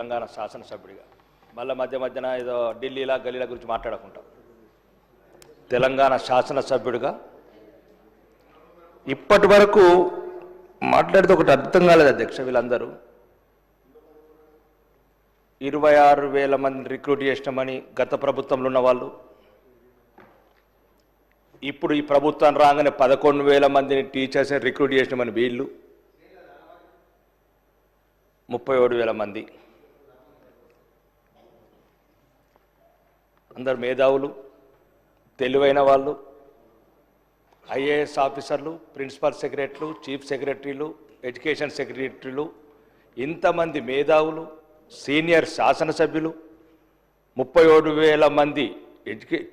తెలంగాణ శాసనసభ్యుడిగా మళ్ళీ మధ్యన ఏదో ఢిల్లీలా గలీల గురించి మాట్లాడకుండా తెలంగాణ శాసనసభ్యుడిగా ఇప్పటి వరకు మాట్లాడితే ఒకటి అర్థం కాలేదు అధ్యక్ష. వీళ్ళందరూ 26,000 మంది రిక్రూట్ చేసినామని గత ప్రభుత్వంలో ఉన్న వాళ్ళు, ఇప్పుడు ఈ ప్రభుత్వం రాగానే 11,000 మందిని టీచర్స్ని రిక్రూట్ చేసినామని వీళ్ళు, 37,000 మంది అందరు మేధావులు, తెలివైన వాళ్ళు, ఐఏఎస్ ఆఫీసర్లు, ప్రిన్సిపల్ సెక్రటరీలు, చీఫ్ సెక్రటరీలు, ఎడ్యుకేషన్ సెక్రటరీలు, ఇంతమంది మేధావులు, సీనియర్ శాసనసభ్యులు, 37,000 మంది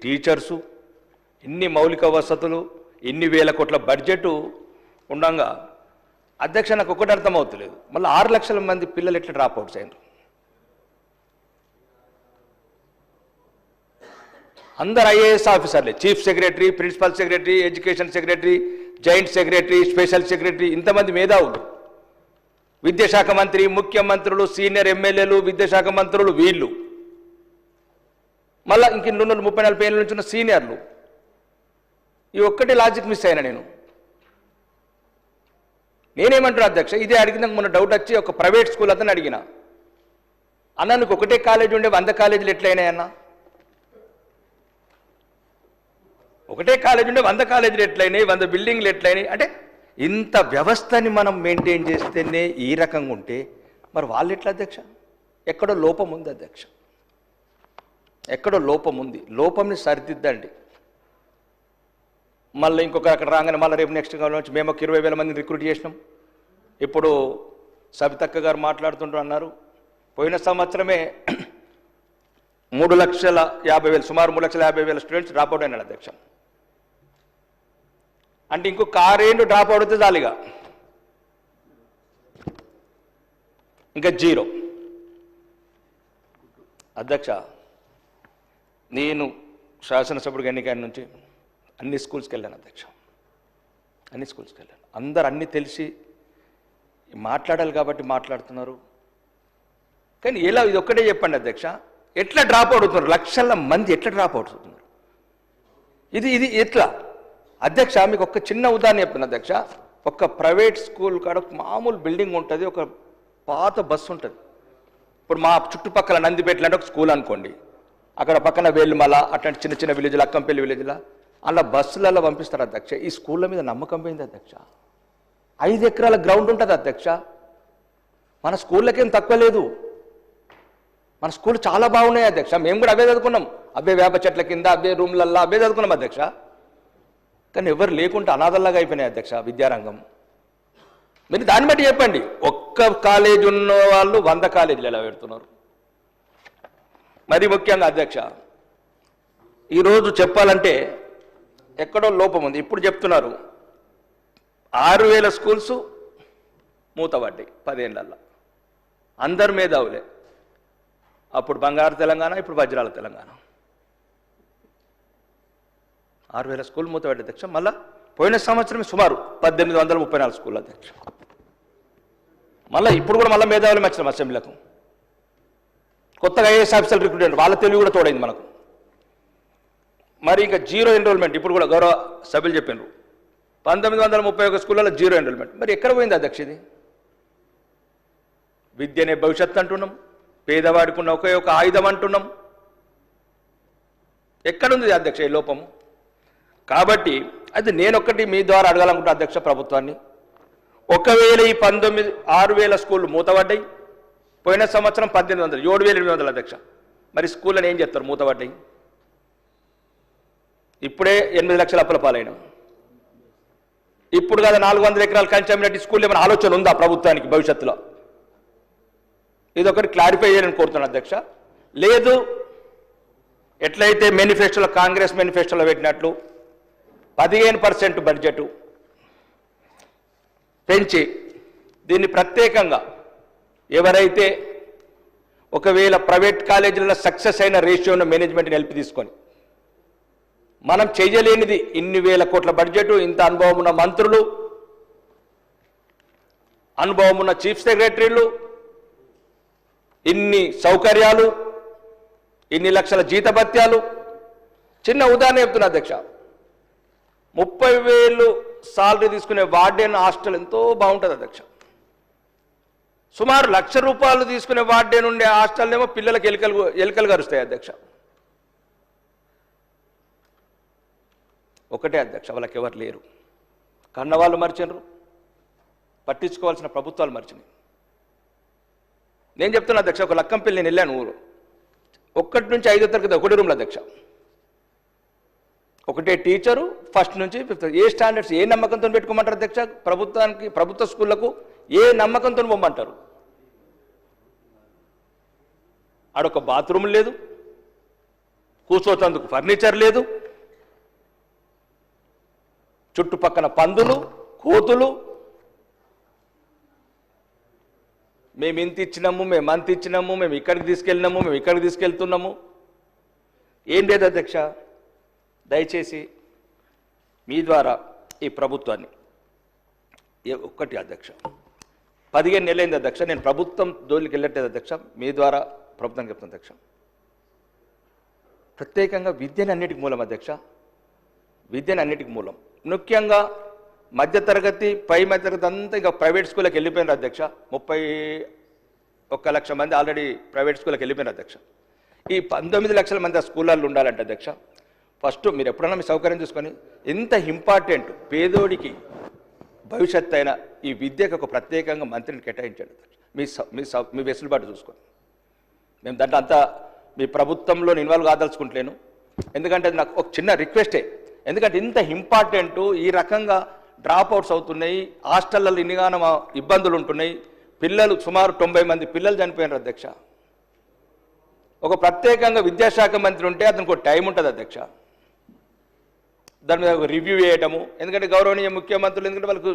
టీచర్సు, ఇన్ని మౌలిక వసతులు, ఇన్ని వేల కోట్ల బడ్జెట్ ఉండగా అధ్యక్ష నాకు ఒకటి అర్థమవుతలేదు, మళ్ళీ 6 లక్షల మంది పిల్లలు ఎట్లా డ్రాప్ అవుట్స్ అయినారు? అందరు ఐఏఎస్ ఆఫీసర్లే, chief secretary, principal secretary, education secretary, joint secretary, special secretary, ఇంతమంది మేధావులు, విద్యాశాఖ మంత్రి, ముఖ్యమంత్రులు, సీనియర్ ఎమ్మెల్యేలు, విద్యాశాఖ మంత్రులు, వీళ్ళు మళ్ళీ ఇంక 230-40 ఏళ్ళ నుంచి ఉన్న సీనియర్లు. ఈ ఒక్కటి లాజిక్ మిస్ అయినా నేనేమంటున్నా అధ్యక్ష, ఇదే అడిగిన మొన్న డౌట్ వచ్చి ఒక ప్రైవేట్ స్కూల్ అతను అడిగిన, అన్న నీకు ఒకటే కాలేజీ ఉండే 100 కాలేజీలు ఎట్లయినాయన్నా? ఒకటే కాలేజీ ఉండే 100 కాలేజీలు ఎట్లయినాయి, 100 బిల్డింగ్లు ఎట్లయినాయి అంటే ఇంత వ్యవస్థని మనం మెయింటైన్ చేస్తేనే ఈ రకంగా ఉంటే మరి వాళ్ళు ఎట్లా అధ్యక్ష? ఎక్కడో లోపం ఉంది అధ్యక్ష, ఎక్కడో లోపం ఉంది. లోపంని సరిదిద్దండి. మళ్ళీ ఇంకొక అక్కడ రాగానే మళ్ళీ రేపు నెక్స్ట్ నుంచి మేము ఒక 20,000 మందిని రిక్రూట్ చేసినాం. ఇప్పుడు సబితక్క గారు మాట్లాడుతుంటూ అన్నారు, పోయిన సంవత్సరమే 3,50,000 సుమారు 3,50,000 స్టూడెంట్స్ డ్రాప్ అవుట్ అయినాడు అధ్యక్ష. అంటే ఇంకొక 6 డ్రాప్ అవుట్ అయితే చాలుగా, ఇంకా 0. అధ్యక్ష నేను శాసనసభ్యుడిగా ఎన్నికైన నుంచి అన్ని స్కూల్స్కి వెళ్ళాను అధ్యక్ష, అన్ని స్కూల్స్కి వెళ్ళాను. అందరు అన్నీ తెలిసి మాట్లాడాలి కాబట్టి మాట్లాడుతున్నారు. కానీ ఎలా ఇది ఒక్కటే చెప్పండి అధ్యక్ష, ఎట్లా డ్రాప్ అవుట్ అవుతున్నారు? లక్షల మంది ఎట్లా డ్రాప్ అవుట్ అవుతున్నారు? ఇది ఎట్లా అధ్యక్ష? మీకు ఒక చిన్న ఉదాహరణ చెప్తున్నా అధ్యక్ష. ఒక ప్రైవేట్ స్కూల్ కాడ మామూలు బిల్డింగ్ ఉంటుంది, ఒక పాత బస్సు ఉంటుంది. ఇప్పుడు మా చుట్టుపక్కల నందిపేటలు అంటే ఒక స్కూల్ అనుకోండి, అక్కడ పక్కన వేలుమల అట్లాంటి చిన్న చిన్న విలేజ్లు, అక్కంపల్లి విలేజ్లో అలా బస్సులలో పంపిస్తారు అధ్యక్ష. ఈ స్కూళ్ళ మీద నమ్మకం పోయింది అధ్యక్ష. 5 ఎకరాల గ్రౌండ్ ఉంటుంది అధ్యక్ష. మన స్కూళ్ళకేం తక్కువ లేదు, మన స్కూల్ చాలా బాగున్నాయి అధ్యక్ష. మేము కూడా అవే చదువుకున్నాం, అవే వేప చెట్ల కింద, అవే రూమ్లల్లో అవే చదువుకున్నాం అధ్యక్ష. కానీ ఎవరు లేకుంటే అనాథల్లాగా అయిపోయినాయి అధ్యక్ష విద్యారంగం. మీరు దాన్ని బట్టి చెప్పండి, ఒక్క కాలేజ్ ఉన్న వాళ్ళు 100 కాలేజీలు ఎలా పెడుతున్నారు? మరి ముఖ్యంగా అధ్యక్ష ఈరోజు చెప్పాలంటే ఎక్కడో లోపం ఉంది. ఇప్పుడు చెప్తున్నారు 6,000 స్కూల్స్ మూతపడ్డాయి 10 ఏళ్లలో. అందరు మేధావులే. అప్పుడు బంగారు తెలంగాణ, ఇప్పుడు వజ్రాల తెలంగాణ. 6,000 స్కూల్ మూతపడ్డాయి అధ్యక్ష. మళ్ళీ పోయిన సంవత్సరం సుమారు 1,834 స్కూల్ అధ్యక్ష. మళ్ళీ ఇప్పుడు కూడా మళ్ళీ మేధావులు వచ్చినాం అసెంబ్లీలకు. కొత్తగా ఐఏఎస్ ఆఫీసర్లు రిక్రూట్, వాళ్ళ తెలివి కూడా తోడైంది మనకు. మరి ఇంకా 0 ఎన్రోల్మెంట్. ఇప్పుడు కూడా గౌరవ సభ్యులు చెప్పినారు 1931 స్కూళ్ళలో 0 ఎన్రోల్మెంట్. మరి ఎక్కడ పోయింది అధ్యక్ష ఇది? విద్యనే భవిష్యత్తు అంటున్నాం, పేదవాడికి ఉన్న ఒకే ఒక ఆయుధం అంటున్నాం. ఎక్కడుంది అధ్యక్ష ఈ లోపము? కాబట్టి అది నేనొక్కటి మీ ద్వారా అడగాలనుకుంటా అధ్యక్ష ప్రభుత్వాన్ని. ఒకవేళ ఈ 6,000 స్కూళ్ళు మూతపడ్డాయి, పోయిన సంవత్సరం 1,800, 7,800 అధ్యక్ష. మరి స్కూళ్ళని ఏం చేస్తారు మూతపడ్డాయి? ఇప్పుడే 8 లక్షల అప్పుల పాలైన, ఇప్పుడు కదా 400 ఎకరాల కన్సమ్యూనిటీ స్కూల్ ఏమైనా ఆలోచన ఉందా ప్రభుత్వానికి భవిష్యత్తులో? ఇదొకటి క్లారిఫై చేయాలని కోరుతున్నాను అధ్యక్ష. లేదు, ఎట్లయితే మేనిఫెస్టోలో కాంగ్రెస్ మేనిఫెస్టోలో పెట్టినట్లు 15% బడ్జెట్ పెంచి దీన్ని ప్రత్యేకంగా ఎవరైతే ఒకవేళ ప్రైవేట్ కాలేజీలలో సక్సెస్ అయిన రేషియోను మేనేజ్మెంట్ని హెల్ప్ తీసుకొని మనం చేయలేనిది ఇన్ని వేల కోట్ల బడ్జెట్, ఇంత అనుభవం ఉన్న మంత్రులు, అనుభవం ఉన్న చీఫ్ సెక్రటరీలు, ఇన్ని సౌకర్యాలు, ఇన్ని లక్షల జీతభత్యాలు. చిన్న ఉదాహరణ చెప్తున్నా అధ్యక్ష, 30,000 సాలరీ తీసుకునే వార్డెన్ హాస్టల్ ఎంతో బాగుంటుంది అధ్యక్ష. సుమారు ₹1,00,000 తీసుకునే వార్డెన్ ఉండే హాస్టల్ ఏమో పిల్లలకు ఎలుకలు కరుస్తాయి అధ్యక్ష. ఒకటే అధ్యక్ష, వాళ్ళకి ఎవరు లేరు. కన్నవాళ్ళు మర్చినరు, పట్టించుకోవాల్సిన ప్రభుత్వాలు మర్చినాయి. నేను చెప్తున్నా అధ్యక్ష, ఒక లక్కంపల్లి నేను వెళ్ళాను ఊరు. 1 నుంచి 5వ తరగతి ఒకటి రూమ్లో అధ్యక్ష, ఒకటే టీచరు, ఫస్ట్ నుంచి 5th. ఏ స్టాండర్డ్స్, ఏ నమ్మకంతో పెట్టుకోమంటారు అధ్యక్ష? ప్రభుత్వ స్కూళ్లకు ఏ నమ్మకంతో పొమ్మంటారు? ఆడొక బాత్రూమ్ లేదు, కూర్చోతందుకు ఫర్నిచర్ లేదు, చుట్టుపక్కల పందులు, కోతులు. మేము ఇంత ఇచ్చినాము, మేము అంత ఇచ్చినాము, మేము ఇక్కడికి తీసుకెళ్ళినాము, మేము ఇక్కడికి తీసుకెళ్తున్నాము. ఏం లేదు అధ్యక్ష. దయచేసి మీ ద్వారా ఈ ప్రభుత్వాన్ని ఒక్కటి అధ్యక్ష, 15 నెలలైంది అధ్యక్ష, నేను ప్రభుత్వం జోలికి వెళ్ళట్లేదు అధ్యక్ష, మీ ద్వారా ప్రభుత్వం చెప్తాను అధ్యక్ష. ప్రత్యేకంగా విద్యని అన్నిటికి మూలం అధ్యక్ష, విద్యని అన్నిటికి మూలం. ముఖ్యంగా మధ్యతరగతి, పై మధ్యతరగతి అంతా ఇక ప్రైవేట్ స్కూళ్ళకి వెళ్ళిపోయినారు అధ్యక్ష. 31 లక్షల మంది ఆల్రెడీ ప్రైవేట్ స్కూళ్ళకి వెళ్ళిపోయినారు అధ్యక్ష. ఈ 19 లక్షల మంది ఆ స్కూళ్ళల్లో ఉండాలంటే అధ్యక్ష, ఫస్ట్ మీరు ఎప్పుడన్నా మీ సౌకర్యం చూసుకొని, ఎంత ఇంపార్టెంట్ పేదోడికి భవిష్యత్తు అయిన ఈ విద్యకు ఒక ప్రత్యేకంగా మంత్రిని కేటాయించండి మీ వెసులుబాటు చూసుకొని. మేము దాంట్లో అంతా మీ ప్రభుత్వంలో ఇన్వాల్వ్ కాదలుచుకుంటలేను, ఎందుకంటే అది నాకు ఒక చిన్న రిక్వెస్టే. ఎందుకంటే ఇంత ఇంపార్టెంట్, ఈ రకంగా డ్రాప్ అవుట్స్ అవుతున్నాయి, హాస్టళ్ళలో ఇన్నిగానో ఇబ్బందులు ఉంటున్నాయి, పిల్లలు సుమారు 90 మంది పిల్లలు చనిపోయినారు అధ్యక్ష. ఒక ప్రత్యేకంగా విద్యాశాఖ మంత్రి ఉంటే అతనికి ఒక టైం ఉంటుంది అధ్యక్ష, దాని మీద ఒక రివ్యూ చేయటము. ఎందుకంటే గౌరవనీయ ముఖ్యమంత్రులు, ఎందుకంటే వాళ్ళకు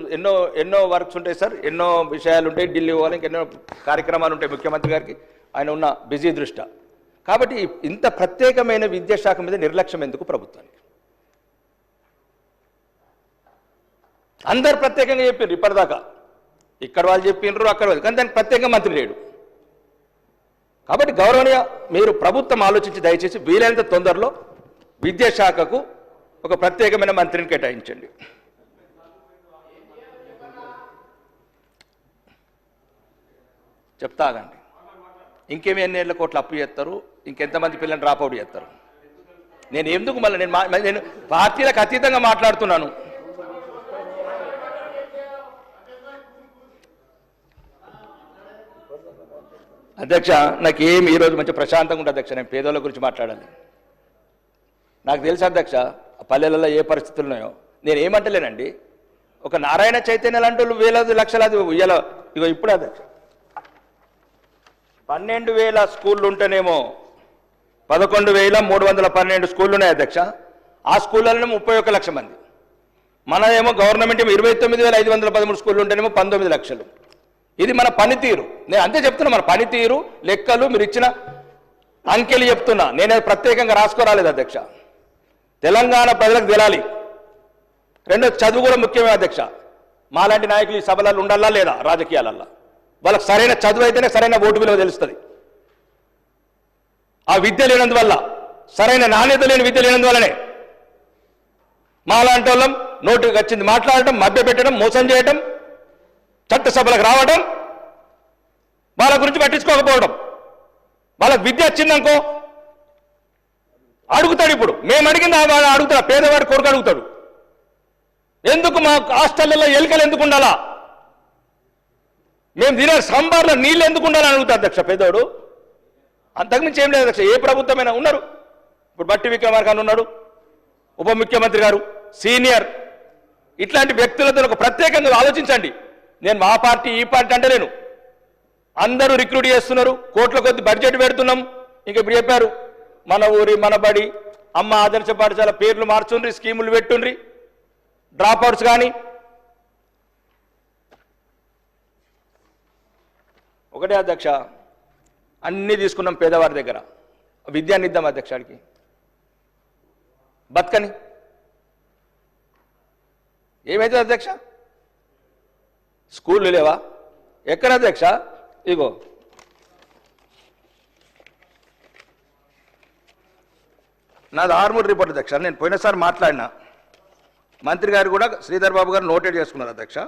ఎన్నో వర్క్స్ ఉంటాయి సార్, ఎన్నో విషయాలు ఉంటాయి, ఢిల్లీ పోవాలి, ఇంకెన్నో కార్యక్రమాలు ఉంటాయి ముఖ్యమంత్రి గారికి, ఆయన ఉన్న బిజీ దృష్ట్యా. కాబట్టి ఇంత ప్రత్యేకమైన విద్యాశాఖ మీద నిర్లక్ష్యం ఎందుకు ప్రభుత్వానికి? అందరు ప్రత్యేకంగా చెప్పారు ఇప్పటిదాకా, ఇక్కడ వాళ్ళు చెప్పినారు, అక్కడ వాళ్ళు, కానీ దానికి ప్రత్యేకంగా మంత్రి లేడు. కాబట్టి గౌరవనీయ మీరు ప్రభుత్వం ఆలోచించి దయచేసి వీలైనంత తొందరలో విద్యాశాఖకు ఒక ప్రత్యేకమైన మంత్రిని కేటాయించండి. చెప్తాగండి, ఇంకేమి ఎన్ని ఏళ్ళ కోట్లు అప్పు చేస్తారు, ఇంకెంతమంది పిల్లల్ని డ్రాప్ అవుట్ చేస్తారు? నేను ఎందుకు మళ్ళీ నేను పార్టీలకు అతీతంగా మాట్లాడుతున్నాను. అధ్యక్ష, నాకు ఏమి ఈరోజు మంచి ప్రశాంతంగా ఉంటుంది అధ్యక్ష, నేను పేదోళ్ళ గురించి మాట్లాడాలి. నాకు తెలుసు అధ్యక్ష పల్లెలలో ఏ పరిస్థితులు ఉన్నాయో. నేను ఏమంటలేనండి, ఒక నారాయణ చైతన్య లాంటి వాళ్ళు వేలాది లక్షలాది ఇయ్యాల. ఇగో ఇప్పుడు అధ్యక్ష 12,000 స్కూళ్ళు ఉంటేనేమో 11,312 స్కూళ్ళు ఉన్నాయి అధ్యక్ష. ఆ స్కూళ్ళలోనే 31 లక్ష మంది. మనదేమో గవర్నమెంట్ ఏమో 29,513 స్కూళ్ళు ఉంటేనేమో 19 లక్షలు. ఇది మన పనితీరు. నేను అంతే చెప్తున్నా, మన పనితీరు లెక్కలు మీరు ఇచ్చిన అంకెలు చెప్తున్నా. నేనే ప్రత్యేకంగా రాసుకోరాలేదు అధ్యక్ష, తెలంగాణ ప్రజలకు తెలాలి. రెండో, చదువు కూడా ముఖ్యమే అధ్యక్ష. మాలాంటి నాయకులు ఈ సభలలో ఉండాలా లేదా? రాజకీయాలల్లో వాళ్ళకి సరైన చదువు అయితేనే సరైన ఓటు విలువ తెలుస్తుంది. ఆ విద్య లేనందువల్ల, సరైన నాణ్యత లేని విద్య లేనందువల్లనే మాలాంటి వాళ్ళం నోటికి వచ్చింది మాట్లాడటం, మభ్యపెట్టడం, మోసం చేయటం, చట్టసభలకు రావడం, వాళ్ళ గురించి పట్టించుకోకపోవడం. వాళ్ళకి విద్య వచ్చిందనుకో అడుగుతాడు. ఇప్పుడు మేము అడిగింది అడుగుతాడు, పేదవాడి కొడుకు అడుగుతాడు, ఎందుకు మా హాస్టళ్లలో ఎలుకలు ఎందుకు ఉండాలా, మేము తినే సాంబార్లో నీళ్ళు ఎందుకు ఉండాలని అడుగుతాడు అధ్యక్ష పేదోడు. అంతకుమించి ఏం లేదు అధ్యక్ష. ఏ ప్రభుత్వమైనా ఉన్నారు, ఇప్పుడు బట్టి విక్రమార్క ఉన్నాడు, ఉప ముఖ్యమంత్రి గారు సీనియర్, ఇట్లాంటి వ్యక్తులతో ఒక ప్రత్యేకంగా ఆలోచించండి. నేను మా పార్టీ ఈ పార్టీ అంటే లేను, అందరూ రిక్రూట్ చేస్తున్నారు, కోట్ల కొద్ది బడ్జెట్ పెడుతున్నాం. ఇంకా ఇప్పుడు చెప్పారు మన ఊరి మన బడి, అమ్మ ఆదర్శ పాఠశాల పేర్లు మార్చుండ్రి, స్కీములు పెట్టుండ్రి, డ్రాప్ అవుట్స్ కానీ. ఒకటే అధ్యక్ష, అన్నీ తీసుకున్నాం పేదవారి దగ్గర, విద్యాన్ని ఇద్దాం అధ్యక్షాడికి, బతకని ఏమైతే అధ్యక్ష? స్కూళ్ళు లేవా? ఎక్కడ అధ్యక్ష? ఇగో నాది ఆర్మూర్ రిపోర్ట్ అధ్యక్ష. నేను పోయినసారి మాట్లాడినా, మంత్రి గారు కూడా శ్రీధర్ బాబు గారు నోటెడ్ చేసుకున్నారు అధ్యక్ష.